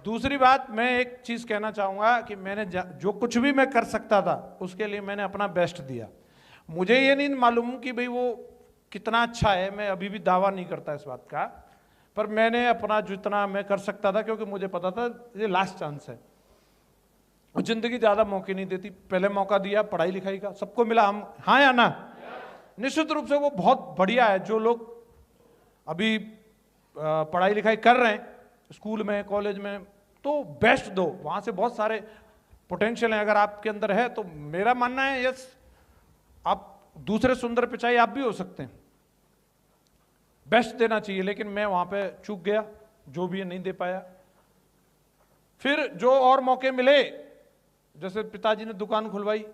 दूसरी बात, मैं एक चीज कहना चाहूंगा कि मैंने जो कुछ भी मैं कर सकता था उसके लिए मैंने अपना बेस्ट दिया। मुझे ये नहीं मालूम कि भाई वो कितना अच्छा है, मैं अभी भी दावा नहीं करता इस बात का, पर मैंने अपना जितना मैं कर सकता था, क्योंकि मुझे पता था ये लास्ट चांस है। जिंदगी ज्यादा मौके नहीं देती, पहले मौका दिया पढ़ाई लिखाई का, सबको मिला, हम हाँ या ना? निश्चित रूप से वो बहुत बढ़िया है। जो लोग अभी पढ़ाई लिखाई कर रहे हैं स्कूल में कॉलेज में, तो बेस्ट दो, वहां से बहुत सारे पोटेंशियल है अगर आपके अंदर है। तो मेरा मानना है यस, आप दूसरे सुंदर पिचाई आप भी हो सकते हैं, बेस्ट देना चाहिए। लेकिन मैं वहां पे चूक गया, जो भी है नहीं दे पाया। फिर जो और मौके मिले, जैसे पिताजी ने दुकान खुलवाई,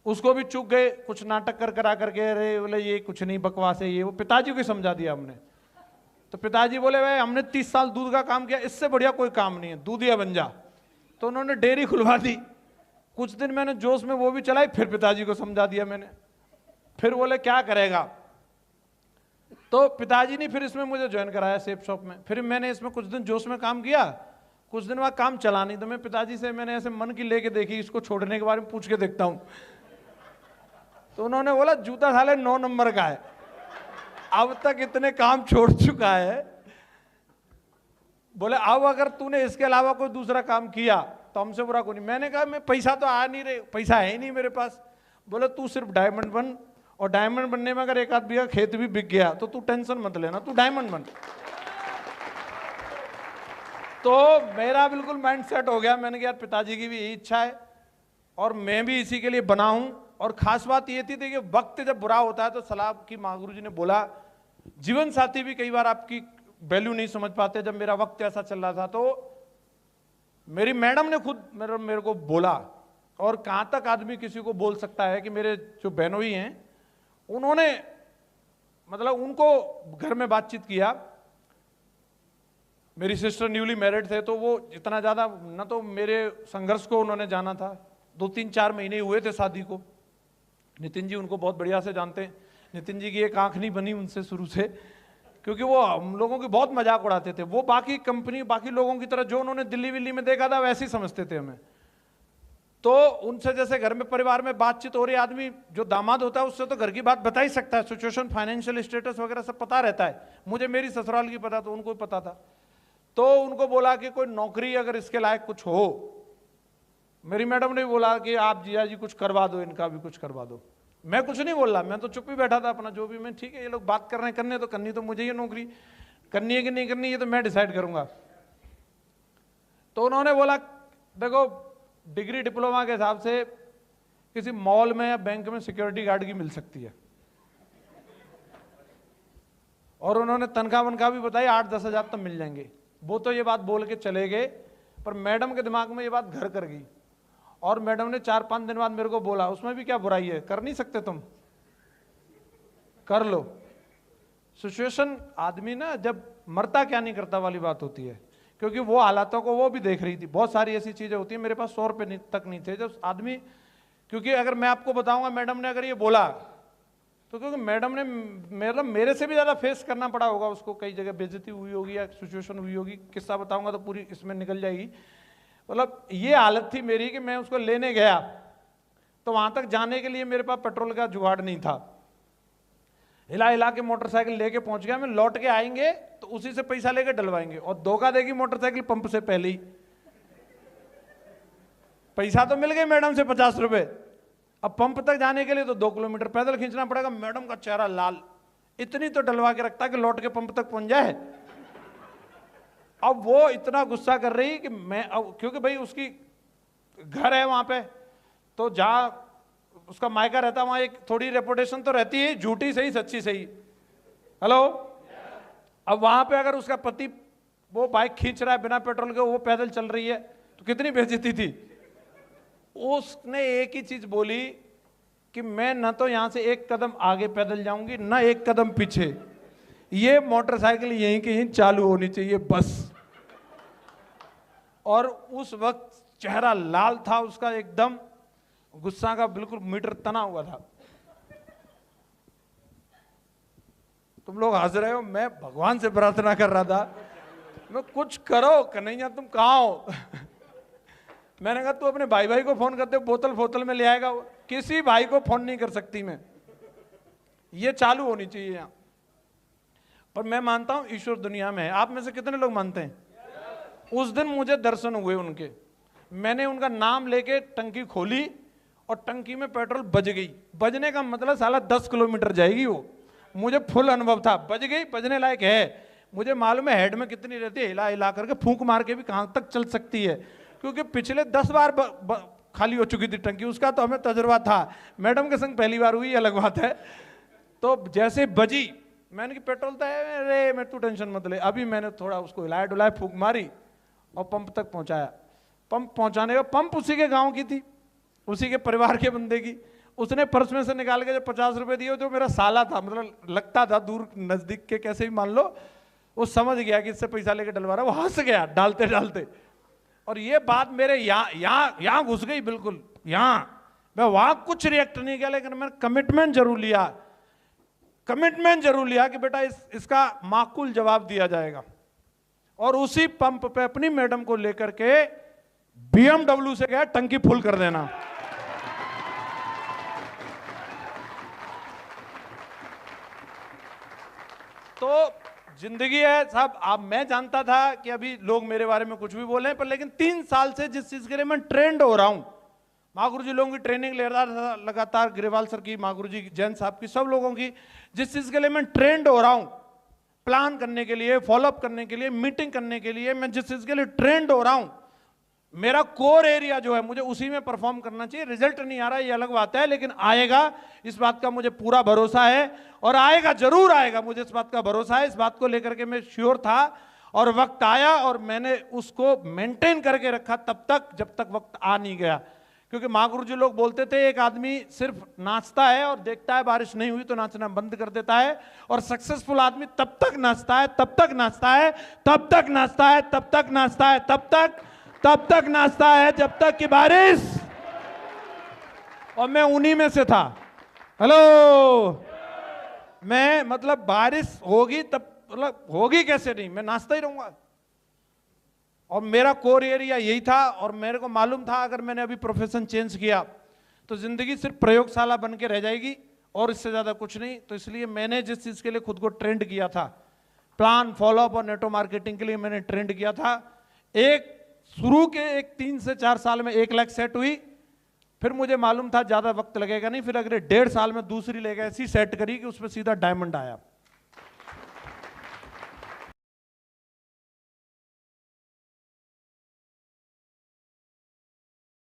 उसको भी चूक गए, कुछ नाटक कर करा करके, अरे बोले ये कुछ नहीं बकवास है ये वो, पिताजी को समझा दिया हमने। तो पिताजी बोले भाई हमने 30 साल दूध का काम किया, इससे बढ़िया कोई काम नहीं है, दूधिया बन जा। तो उन्होंने डेयरी खुलवा दी। कुछ दिन मैंने जोश में वो भी चलाई, फिर पिताजी को समझा दिया मैंने। फिर बोले क्या करेगा, तो पिताजी ने फिर इसमें मुझे ज्वाइन कराया सेफ शॉप में। फिर मैंने इसमें कुछ दिन जोश में काम किया, कुछ दिन बाद काम चला नहीं, तो मैं पिताजी से मैंने ऐसे मन की लेके देखी, इसको छोड़ने के बारे में पूछ के देखता हूं। तो उन्होंने बोला जूता साले 9 नंबर का है, अब तक इतने काम छोड़ चुका है, बोले अब अगर तूने इसके अलावा कोई दूसरा काम किया तो हमसे बुरा कोई नहीं। मैंने कहा मैं पैसा तो आ नहीं रहे, पैसा है ही नहीं मेरे पास। बोले तू सिर्फ डायमंड बन, और डायमंड बनने में अगर 1 आध बीघा खेत भी बिक गया तो तू टेंशन मत लेना, तू डायमंड बन। तो मेरा बिल्कुल माइंड सेट हो गया। मैंने कहा यार पिताजी की भी यही इच्छा है और मैं भी इसी के लिए बना हूं। और खास बात ये थी कि वक्त जब बुरा होता है तो सलाह की मां, गुरु जी ने बोला, जीवन साथी भी कई बार आपकी वैल्यू नहीं समझ पाते। जब मेरा वक्त ऐसा चल रहा था तो मेरी मैडम ने खुद मेरे को बोला, और कहां तक आदमी किसी को बोल सकता है कि मेरे जो बहनोई हैं उन्होंने मतलब उनको घर में बातचीत किया। मेरी सिस्टर न्यूली मैरिड थे, तो वो इतना ज्यादा ना तो मेरे संघर्ष को उन्होंने जाना था। 2-3-4 महीने हुए थे शादी को। नितिन जी उनको बहुत बढ़िया से जानते हैं। नितिन जी की एक आंख नहीं बनी उनसे शुरू से, क्योंकि वो हम लोगों की बहुत मजाक उड़ाते थे। वो बाकी कंपनी बाकी लोगों की तरह जो उन्होंने दिल्ली विल्ली में देखा था वैसे ही समझते थे हमें। तो उनसे जैसे घर में परिवार में बातचीत हो रही, आदमी जो दामाद होता है उससे तो घर की बात बता ही सकता है, सिचुएशन फाइनेंशियल स्टेटस वगैरह सब पता रहता है। मुझे मेरी ससुराल की पता, तो उनको भी पता था। तो उनको बोला कि कोई नौकरी अगर इसके लायक कुछ हो। मेरी मैडम ने भी बोला कि आप जिया जी कुछ करवा दो, इनका भी कुछ करवा दो। मैं कुछ नहीं बोल रहा, मैं तो चुप ही बैठा था अपना, जो भी मैं ठीक है ये लोग बात कर रहे हैं, करने तो करनी तो मुझे ये नौकरी करनी है कि नहीं करनी, ये तो मैं डिसाइड करूंगा। तो उन्होंने बोला देखो डिग्री डिप्लोमा के हिसाब से किसी मॉल में या बैंक में सिक्योरिटी गार्ड की मिल सकती है। और उन्होंने तनख्वाह वनख्वाह भी बताई, 8-10 हज़ार तो मिल जाएंगे। वो तो ये बात बोल के चले गए, पर मैडम के दिमाग में ये बात घर कर गई। और मैडम ने 4-5 दिन बाद मेरे को बोला, उसमें भी क्या बुराई है, कर नहीं सकते तुम, कर लो। सिचुएशन आदमी ना जब मरता क्या नहीं करता वाली बात होती है, क्योंकि वो हालातों को वो भी देख रही थी। बहुत सारी ऐसी चीजें होती है, मेरे पास 100 रुपये तक नहीं थे जब आदमी, क्योंकि अगर मैं आपको बताऊंगा मैडम ने अगर ये बोला तो क्योंकि मैडम ने मेरे से भी ज्यादा फेस करना पड़ा होगा उसको, कई जगह बेइज्जती हुई होगी या सिचुएशन हुई होगी। किस्सा बताऊंगा तो पूरी इसमें निकल जाएगी। मतलब ये हालत थी मेरी कि मैं उसको लेने गया तो वहां तक जाने के लिए मेरे पास पेट्रोल का जुगाड़ नहीं था। हिला हिला के मोटरसाइकिल लेके पहुंच गया मैं। लौट के आएंगे तो उसी से पैसा लेके डलवाएंगे, और धोखा देगी मोटरसाइकिल पंप से पहले ही। पैसा तो मिल गए मैडम से 50 रुपए, अब पंप तक जाने के लिए तो 2 किलोमीटर पैदल खींचना पड़ेगा। मैडम का चेहरा लाल, इतनी तो डलवा के रखता कि लौट के पंप तक पहुंच जाए। अब वो इतना गुस्सा कर रही कि मैं, अब क्योंकि भाई उसकी घर है वहां पे, तो जहां उसका मायका रहता वहां एक थोड़ी रेपुटेशन तो रहती है, झूठी सही सच्ची सही। हेलो, अब वहां पे अगर उसका पति वो बाइक खींच रहा है बिना पेट्रोल के, वो पैदल चल रही है, तो कितनी बेइज्जती थी। उसने एक ही चीज बोली कि मैं न तो यहां से 1 कदम आगे पैदल जाऊंगी न 1 कदम पीछे, ये मोटरसाइकिल यहीं की यहीं चालू होनी चाहिए बस। और उस वक्त चेहरा लाल था उसका, एकदम गुस्सा का बिल्कुल मीटर तना हुआ था। तुम लोग हंस रहे हो, मैं भगवान से प्रार्थना कर रहा था। कुछ करो कन्हैया, तुम कहाँ हो? मैंने कहा तू अपने भाई को फोन करते, बोतल में ले आएगा। किसी भाई को फोन नहीं कर सकती मैं, ये चालू होनी चाहिए यहाँ। पर मैं मानता हूं ईश्वर दुनिया में है। आप में से कितने लोग मानते हैं? उस दिन मुझे दर्शन हुए उनके, मैंने उनका नाम लेके टंकी खोली और टंकी में पेट्रोल बज गई। बजने का मतलब साला 10 किलोमीटर जाएगी वो, मुझे फुल अनुभव था। बज गई, बजने लायक है। मुझे मालूम है हेड में कितनी रहती है, हिला हिला करके फूंक मार के भी कहां तक चल सकती है, क्योंकि पिछले 10 बार खाली हो चुकी थी टंकी। उसका तो हमें तजुर्बा था। मैडम के संग पहली बार हुई, अलग बात है। तो जैसे बजी, मैंने कि पेट्रोल तो है रे, मैं तू टेंशन मत ले। अभी मैंने थोड़ा उसको हिलाया डुलाया, फूंक मारी और पंप तक पहुंचाया। पंप पहुंचाने का, पंप उसी के गांव की थी, उसी के परिवार के बंदे की। उसने पर्स में से निकाल के जो 50 रुपए दिए, जो मेरा साला था, मतलब लगता था दूर नजदीक के कैसे भी मान लो, वो समझ गया कि इससे पैसा लेके डलवा रहा। वो हंस गया डालते डालते, और ये बात मेरे यहाँ घुस गई बिल्कुल यहाँ। मैं वहां कुछ रिएक्ट नहीं किया, लेकिन मैंने कमिटमेंट जरूर लिया कि बेटा इसका माकूल जवाब दिया जाएगा। और उसी पंप पे अपनी मैडम को लेकर के BMW से गया, टंकी फुल कर देना। तो जिंदगी है साहब। अब मैं जानता था कि अभी लोग मेरे बारे में कुछ भी बोले, पर लेकिन 3 साल से जिस चीज के लिए मैं ट्रेंड हो रहा हूं, महागुरु जी लोगों की ट्रेनिंग ले रहा था लगातार, ग्रेवाल सर की, महागुरु जी, जैन साहब की, सब लोगों की, जिस चीज के लिए मैं ट्रेंड हो रहा हूं, प्लान करने के लिए, फॉलोअप करने के लिए, मीटिंग करने के लिए, मैं जिस चीज के लिए ट्रेंड हो रहा हूं, मेरा कोर एरिया जो है, मुझे उसी में परफॉर्म करना चाहिए। रिजल्ट नहीं आ रहा है, ये अलग बात है, लेकिन आएगा, इस बात का मुझे पूरा भरोसा है। और आएगा, जरूर आएगा, मुझे इस बात का भरोसा है। इस बात को लेकर के मैं श्योर था, और वक्त आया और मैंने उसको मेंटेन करके रखा तब तक, जब तक वक्त आ नहीं गया। क्योंकि महागुरु जी लोग बोलते थे, एक आदमी सिर्फ नाचता है और देखता है बारिश नहीं हुई तो नाचना बंद कर देता है, और सक्सेसफुल आदमी तब तक नाचता है, तब तक नाचता है, तब तक नाचता है, तब तक नाचता है, तब तक नाचता है जब तक कि बारिश। और मैं उन्हीं में से था। हेलो, मैं मतलब बारिश होगी तब, मतलब होगी कैसे नहीं, मैं नाचता ही रहूंगा। और मेरा कोर एरिया यही था, और मेरे को मालूम था अगर मैंने अभी प्रोफेशन चेंज किया तो जिंदगी सिर्फ प्रयोगशाला बन के रह जाएगी और इससे ज्यादा कुछ नहीं। तो इसलिए मैंने जिस चीज के लिए खुद को ट्रेंड किया था, प्लान, फॉलोअप और नेटवर्क मार्केटिंग के लिए मैंने ट्रेंड किया था। शुरू के 3 से 4 साल में 1 लाख सेट हुई। फिर मुझे मालूम था ज्यादा वक्त लगेगा नहीं, फिर अगले 1.5 साल में दूसरी लेकर ऐसी सेट करी कि उसमें सीधा डायमंड आया।